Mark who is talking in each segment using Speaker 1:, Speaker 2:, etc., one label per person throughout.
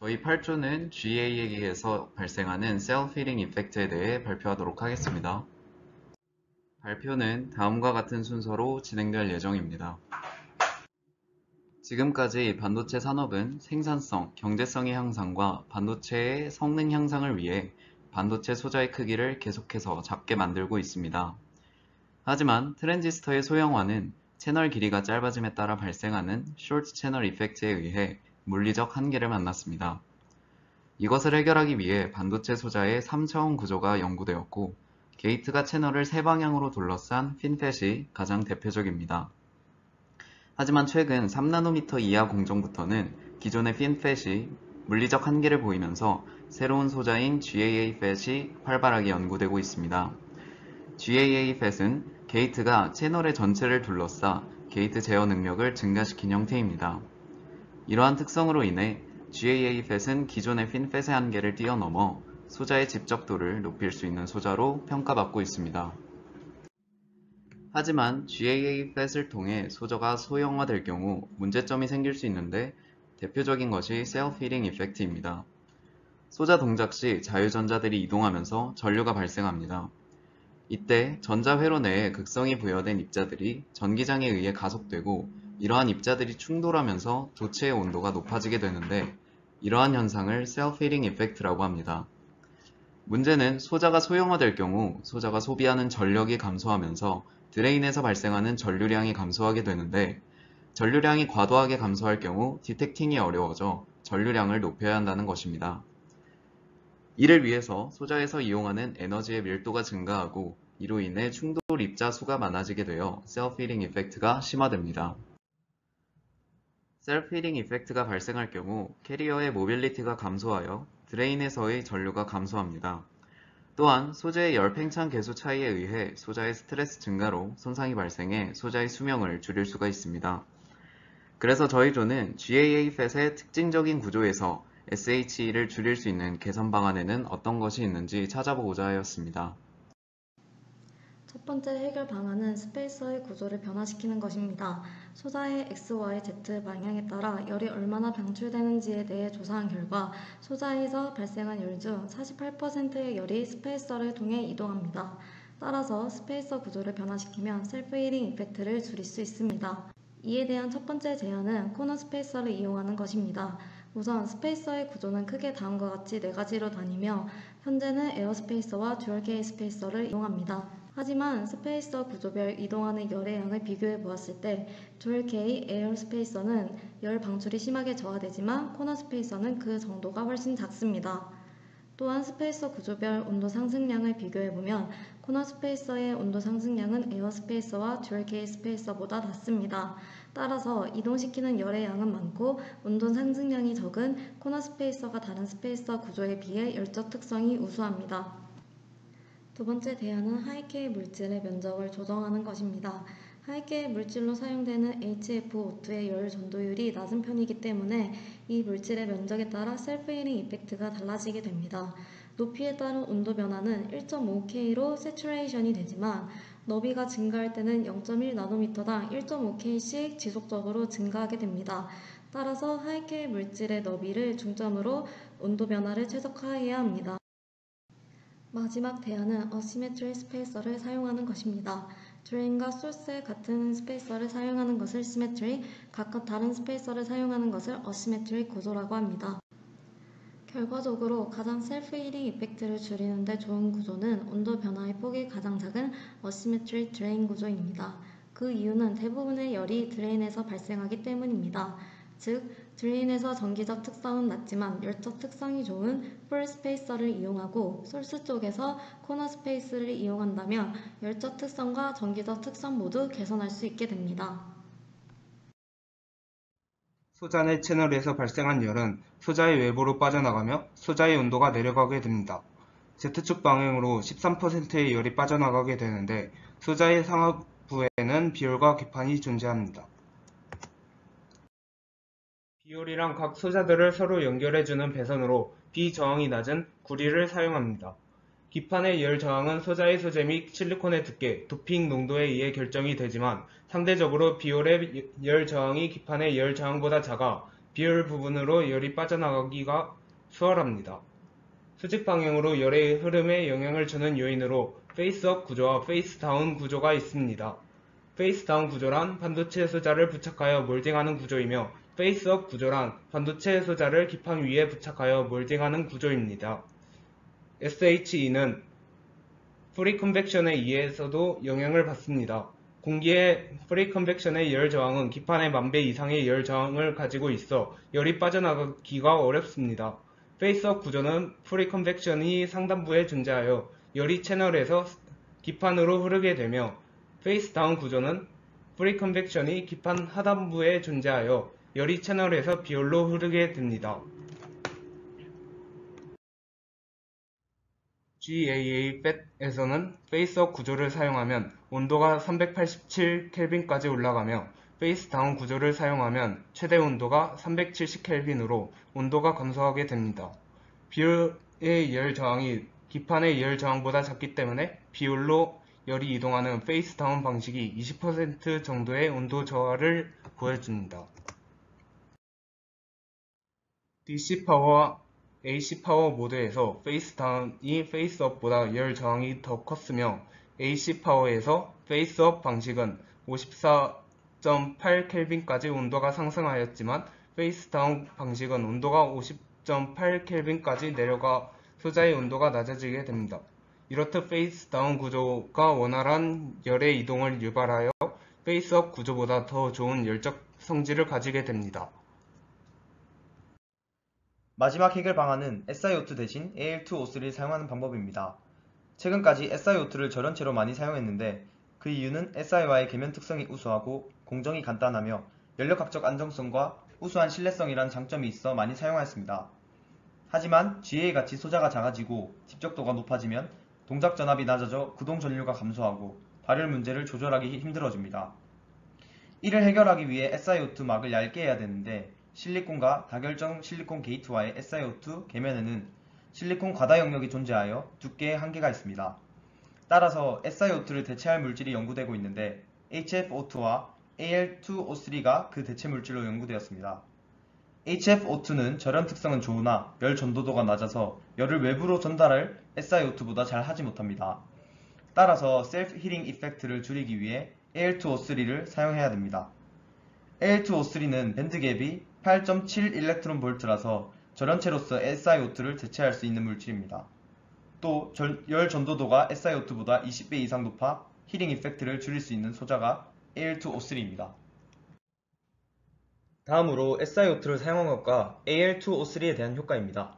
Speaker 1: 저희 8조는 GA에 의해서 발생하는 셀프-힐링 이펙트에 대해 발표하도록 하겠습니다. 발표는 다음과 같은 순서로 진행될 예정입니다. 지금까지 반도체 산업은 생산성, 경제성의 향상과 반도체의 성능 향상을 위해 반도체 소자의 크기를 계속해서 작게 만들고 있습니다. 하지만 트랜지스터의 소형화는 채널 길이가 짧아짐에 따라 발생하는 숏 채널 이펙트에 의해 물리적 한계를 만났습니다. 이것을 해결하기 위해 반도체 소자의 3차원 구조가 연구되었고, 게이트가 채널을 세 방향으로 둘러싼 핀팻이 가장 대표적입니다. 하지만 최근 3나노미터 이하 공정부터는 기존의 핀팻이 물리적 한계를 보이면서 새로운 소자인 GAA 팻이 활발하게 연구되고 있습니다. GAA 팻은 게이트가 채널의 전체를 둘러싸 게이트 제어 능력을 증가시킨 형태입니다. 이러한 특성으로 인해 GAA 팻은 기존의 핀팻의 한계를 뛰어넘어 소자의 집적도를 높일 수 있는 소자로 평가받고 있습니다. 하지만 GAA 팻을 통해 소자가 소형화될 경우 문제점이 생길 수 있는데 대표적인 것이 셀프-힐링 이펙트입니다. 소자 동작 시 자유전자들이 이동하면서 전류가 발생합니다. 이때 전자회로 내에 극성이 부여된 입자들이 전기장에 의해 가속되고 이러한 입자들이 충돌하면서 도체의 온도가 높아지게 되는데 이러한 현상을 셀프-힐링 이펙트라고 합니다. 문제는 소자가 소형화될 경우 소자가 소비하는 전력이 감소하면서 드레인에서 발생하는 전류량이 감소하게 되는데 전류량이 과도하게 감소할 경우 디텍팅이 어려워져 전류량을 높여야 한다는 것입니다. 이를 위해서 소자에서 이용하는 에너지의 밀도가 증가하고 이로 인해 충돌 입자 수가 많아지게 되어 셀프-힐링 이펙트가 심화됩니다. 셀프-힐링 이펙트가 발생할 경우 캐리어의 모빌리티가 감소하여 드레인에서의 전류가 감소합니다. 또한 소재의 열 팽창 계수 차이에 의해 소자의 스트레스 증가로 손상이 발생해 소자의 수명을 줄일 수가 있습니다. 그래서 저희 조는 GAA 팻의 특징적인 구조에서 SHE를 줄일 수 있는 개선 방안에는 어떤 것이 있는지 찾아보고자 하였습니다.
Speaker 2: 첫 번째 해결 방안은 스페이서의 구조를 변화시키는 것입니다. 소자의 X, Y, Z 방향에 따라 열이 얼마나 방출되는지에 대해 조사한 결과 소자에서 발생한 열 중 48%의 열이 스페이서를 통해 이동합니다. 따라서 스페이서 구조를 변화시키면 셀프-힐링 이펙트를 줄일 수 있습니다. 이에 대한 첫 번째 제안은 코너 스페이서를 이용하는 것입니다. 우선 스페이서의 구조는 크게 다음과 같이 네 가지로 나뉘며 현재는 에어 스페이서와 듀얼 K 스페이서를 이용합니다. 하지만 스페이서 구조별 이동하는 열의 양을 비교해 보았을 때 듀얼 K 에어 스페이서는 열 방출이 심하게 저하되지만 코너 스페이서는 그 정도가 훨씬 작습니다. 또한 스페이서 구조별 온도 상승량을 비교해보면 코너 스페이서의 온도 상승량은 에어 스페이서와 듀얼 K 스페이서보다 낮습니다. 따라서 이동시키는 열의 양은 많고 온도 상승량이 적은 코너 스페이서가 다른 스페이서 구조에 비해 열적 특성이 우수합니다. 두 번째 대안은 하이K 물질의 면적을 조정하는 것입니다. 하이K 물질로 사용되는 HFO2의 열 전도율이 낮은 편이기 때문에 이 물질의 면적에 따라 셀프-힐링 이펙트가 달라지게 됩니다. 높이에 따른 온도 변화는 1.5K로 세츄레이션이 되지만 너비가 증가할 때는 0.1나노미터당 1.5K씩 지속적으로 증가하게 됩니다. 따라서 하이K 물질의 너비를 중점으로 온도 변화를 최적화해야 합니다. 마지막 대안은 어시메트리 스페이서를 사용하는 것입니다. 드레인과 소스의 같은 스페이서를 사용하는 것을 시메트리, 각각 다른 스페이서를 사용하는 것을 어시메트리 구조라고 합니다. 결과적으로 가장 셀프-힐링 이펙트를 줄이는 데 좋은 구조는 온도 변화의 폭이 가장 작은 어시메트리 드레인 구조입니다. 그 이유는 대부분의 열이 드레인에서 발생하기 때문입니다. 즉, 드레인에서 전기적 특성은 낮지만 열적 특성이 좋은 풀 스페이서를 이용하고 소스 쪽에서 코너 스페이스를 이용한다면 열적 특성과 전기적 특성 모두 개선할 수 있게 됩니다.
Speaker 3: 소자 내 채널에서 발생한 열은 소자의 외부로 빠져나가며 소자의 온도가 내려가게 됩니다. Z축 방향으로 13%의 열이 빠져나가게 되는데 소자의 상하부에는 비열과 기판이 존재합니다. 비열이랑 각 소자들을 서로 연결해주는 배선으로 비저항이 낮은 구리를 사용합니다. 기판의 열 저항은 소자의 소재 및 실리콘의 두께, 도핑 농도에 의해 결정이 되지만 상대적으로 비열의 열 저항이 기판의 열 저항보다 작아 비열 부분으로 열이 빠져나가기가 수월합니다. 수직 방향으로 열의 흐름에 영향을 주는 요인으로 페이스업 구조와 페이스다운 구조가 있습니다. 페이스다운 구조란 반도체 소자를 부착하여 몰딩하는 구조이며 페이스업 구조란 반도체 소자를 기판 위에 부착하여 몰딩하는 구조입니다. SHE는 프리 컨벡션에 의해서도 영향을 받습니다. 공기의 프리 컨벡션의 열 저항은 기판의 10,000배 이상의 열 저항을 가지고 있어 열이 빠져나가기가 어렵습니다. 페이스업 구조는 프리 컨벡션이 상단부에 존재하여 열이 채널에서 기판으로 흐르게 되며 페이스 다운 구조는 프리 컨벡션이 기판 하단부에 존재하여 열이 채널에서 비열로 흐르게 됩니다. GAA FET에서는 페이스업 구조를 사용하면 온도가 387켈빈까지 올라가며 페이스 다운 구조를 사용하면 최대 온도가 370켈빈으로 온도가 감소하게 됩니다. 비율의 열 저항이 기판의 열 저항보다 작기 때문에 비율로 열이 이동하는 페이스 다운 방식이 20% 정도의 온도 저하를 보여줍니다. DC 파워와 AC 파워 모드에서 페이스 다운이 페이스 업보다 열 저항이 더 컸으며 AC 파워에서 페이스 업 방식은 54.8켈빈까지 온도가 상승하였지만 페이스 다운 방식은 온도가 50.8켈빈까지 내려가 소자의 온도가 낮아지게 됩니다. 이렇듯 페이스 다운 구조가 원활한 열의 이동을 유발하여 페이스 업 구조보다 더 좋은 열적 성질을 가지게 됩니다.
Speaker 4: 마지막 해결 방안은 SiO2 대신 Al2O3를 사용하는 방법입니다. 최근까지 SiO2를 저련체로 많이 사용했는데 그 이유는 Si와의 계면 특성이 우수하고 공정이 간단하며 연력학적 안정성과 우수한 신뢰성이란 장점이 있어 많이 사용하였습니다. 하지만 GA같이 소자가 작아지고 집적도가 높아지면 동작 전압이 낮아져 구동 전류가 감소하고 발열 문제를 조절하기 힘들어집니다. 이를 해결하기 위해 SiO2 막을 얇게 해야 되는데 실리콘과 다결정 실리콘 게이트와의 SiO2 계면에는 실리콘 과다 영역이 존재하여 두께에 한계가 있습니다. 따라서 SiO2를 대체할 물질이 연구되고 있는데 HFO2와 Al2O3가 그 대체 물질로 연구되었습니다. HFO2는 절연 특성은 좋으나 열 전도도가 낮아서 열을 외부로 전달할 SiO2보다 잘 하지 못합니다. 따라서 셀프 힐링 이펙트를 줄이기 위해 Al2O3를 사용해야 됩니다. Al2O3는 밴드갭이 8.7 일렉트론 볼트라서 절연체로서 SiO2를 대체할 수 있는 물질입니다. 또 열 전도도가 SiO2보다 20배 이상 높아 힐링 이펙트를 줄일 수 있는 소자가 Al2O3입니다. 다음으로 SiO2를 사용한 것과 Al2O3에 대한 효과입니다.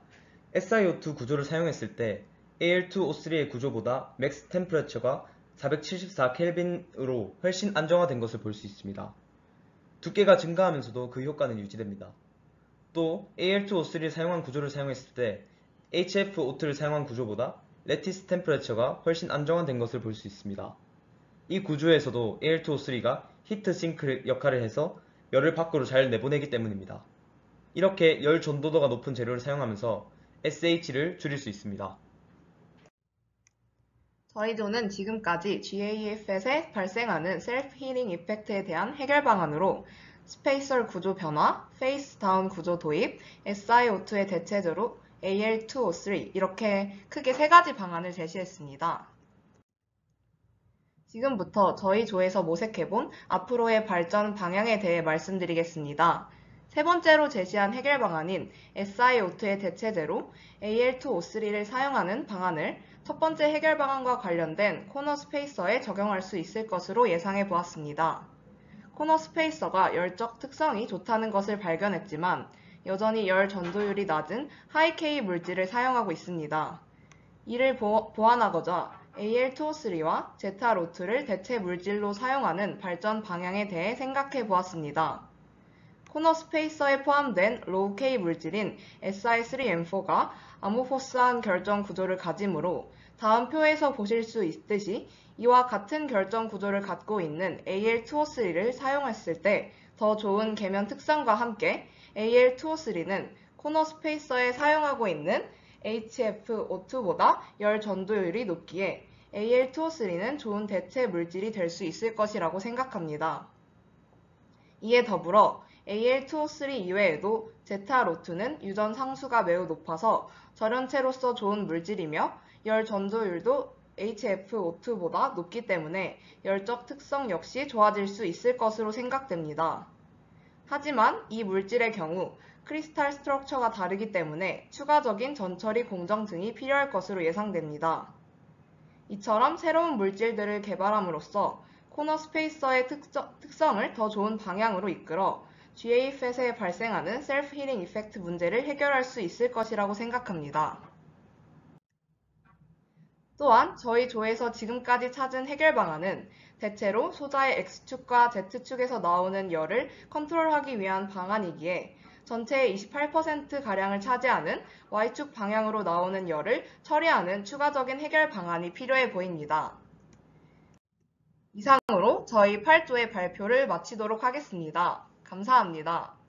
Speaker 4: SiO2 구조를 사용했을 때 Al2O3의 구조보다 맥스 템퍼레처가 474켈빈으로 훨씬 안정화된 것을 볼 수 있습니다. 두께가 증가하면서도 그 효과는 유지됩니다. 또 Al2O3를 사용한 구조를 사용했을 때 HFO2를 사용한 구조보다 레티스 템퍼레처가 훨씬 안정화된 것을 볼 수 있습니다. 이 구조에서도 Al2O3가 히트 싱크 역할을 해서 열을 밖으로 잘 내보내기 때문입니다. 이렇게 열 전도도가 높은 재료를 사용하면서 SH를 줄일 수 있습니다.
Speaker 5: 저희조는 지금까지 GAF에 발생하는 셀프 힐링 이펙트에 대한 해결 방안으로 스페이설 구조 변화, 페이스 다운 구조 도입, SiO2의 대체제로 Al2O3 이렇게 크게 세 가지 방안을 제시했습니다. 지금부터 저희 조에서 모색해본 앞으로의 발전 방향에 대해 말씀드리겠습니다. 세 번째로 제시한 해결 방안인 SiO2의 대체제로 Al2O3를 사용하는 방안을 첫 번째 해결 방안과 관련된 코너 스페이서에 적용할 수 있을 것으로 예상해 보았습니다. 코너 스페이서가 열적 특성이 좋다는 것을 발견했지만 여전히 열 전도율이 낮은 하이-K 물질을 사용하고 있습니다. 이를 보완하고자 Al2O3와 ZrO2를 대체 물질로 사용하는 발전 방향에 대해 생각해 보았습니다. 코너 스페이서에 포함된 로우-K 물질인 Si3M4가 아모포스한 결정 구조를 가지므로 다음 표에서 보실 수 있듯이 이와 같은 결정 구조를 갖고 있는 Al2O3를 사용했을 때 더 좋은 계면 특성과 함께 Al2O3는 코너 스페이서에 사용하고 있는 HFO2보다 열 전도율이 높기에 Al2O3는 좋은 대체 물질이 될 수 있을 것이라고 생각합니다. 이에 더불어 Al2O3 이외에도 ZrO2는 유전 상수가 매우 높아서 절연체로서 좋은 물질이며 열 전도율도 HFO2보다 높기 때문에 열적 특성 역시 좋아질 수 있을 것으로 생각됩니다. 하지만 이 물질의 경우 크리스탈 스트럭처가 다르기 때문에 추가적인 전처리 공정 등이 필요할 것으로 예상됩니다. 이처럼 새로운 물질들을 개발함으로써 코너 스페이서의 특성을 더 좋은 방향으로 이끌어 GAFET에 발생하는 셀프 힐링 이펙트 문제를 해결할 수 있을 것이라고 생각합니다. 또한 저희 조에서 지금까지 찾은 해결 방안은 대체로 소자의 X축과 Z축에서 나오는 열을 컨트롤하기 위한 방안이기에 전체의 28%가량을 차지하는 Y축 방향으로 나오는 열을 처리하는 추가적인 해결 방안이 필요해 보입니다. 이상으로 저희 8조의 발표를 마치도록 하겠습니다. 감사합니다.